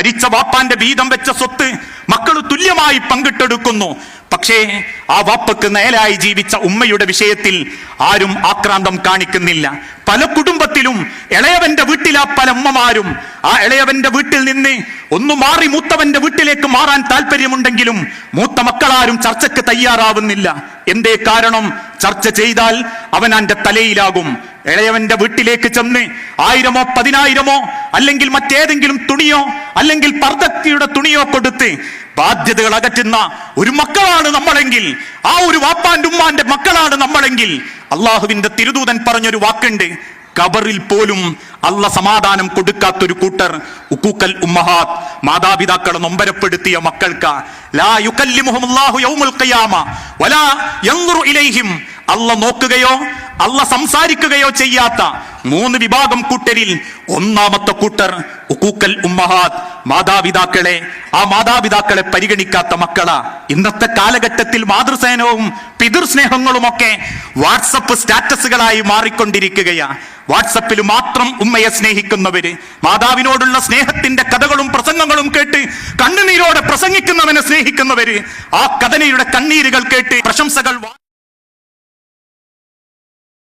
മരിച്ച വാപ്പാന്റെ വീതം വെച്ച സ്വത്ത് മക്കൾ തുല്യമായി പങ്കിട്ടെടുക്കുന്നു. പക്ഷേ ആ വാപ്പക്ക് നേരായി ജീവിച്ച ഉമ്മയുടെ വിഷയത്തിൽ ആരും ആക്രാന്തം കാണിക്കുന്നില്ല. പല കുടുംബത്തിലും ഇളയവന്റെ വീട്ടിലാ പല ഉമ്മമാരും ആ ഇളയവന്റെ വീട്ടിൽ നിന്ന് ഒന്ന് മാറി മൂത്തവന്റെ വീട്ടിലേക്ക് മാറാൻ താല്പര്യമുണ്ടെങ്കിലും മൂത്ത മക്കളാരും ചർച്ചയ്ക്ക് തയ്യാറാവുന്നില്ല. എന്തേ കാരണം? ചർച്ച ചെയ്താൽ അവനന്റെ തലയിലാകും. ഇളയവന്റെ വീട്ടിലേക്ക് ചെന്ന് 1000-ഓ 10,000-ഓ അല്ലെങ്കിൽ മറ്റേതെങ്കിലും തുണിയോ അല്ലെങ്കിൽ പർദ്ദയുടെ തുണിയോ കൊടുത്ത് ബാധ്യതകൾ അകറ്റുന്ന ഒരു മക്കളാണ് നമ്മളെങ്കിൽ, ആ ഒരു വാപ്പാന്റെ ഉമ്മാന്റെ മക്കളാണ് നമ്മളെങ്കിൽ, അള്ളാഹുവിന്റെ തിരുദൂതൻ പറഞ്ഞൊരു വാക്കുണ്ട്, ഖബറിൽ പോലും അല്ല സമാധാനം കൊടുക്കാത്തൊരു കൂട്ടർ ഉഖൂഖൽ ഉമ്മഹാത്ത്, മാതാപിതാക്കളെ നൊമ്പരപ്പെടുത്തിയ മക്കൾക്ക് ലാ യുകല്ലിമുഹുമുല്ലാഹു യൗമുൽ ഖിയാമ വലാ യൻദുറു ഇലൈഹിം, അല്ല നോക്കുകയോ അല്ല സംസാരിക്കുകയോ ചെയ്യാത്ത 3 വിഭാഗം കൂട്ടരിൽ ഒന്നാമത്തെ കൂട്ടർ ഉഖൂഖൽ ഉമ്മഹാത്ത്, ആ മാതാപിതാക്കളെ പരിഗണിക്കാത്ത മക്കളാ. ഇന്നത്തെ കാലഘട്ടത്തിൽ മാതൃസ്നേഹവും പിതൃസ്നേഹങ്ങളുമൊക്കെ വാട്സപ്പ് സ്റ്റാറ്റസുകളായി മാറിക്കൊണ്ടിരിക്കുകയാ. വാട്സപ്പിൽ മാത്രം ഉമ്മയെ സ്നേഹിക്കുന്നവര്, മാതാവിനോടുള്ള സ്നേഹത്തിന്റെ കഥകളും പ്രസംഗങ്ങളും കേട്ട് കണ്ണുനീരോടെ പ്രസംഗിക്കുന്നവനെ സ്നേഹിക്കുന്നവര്, ആ കഥനയുടെ കണ്ണീരുകൾ കേട്ട് പ്രശംസകൾ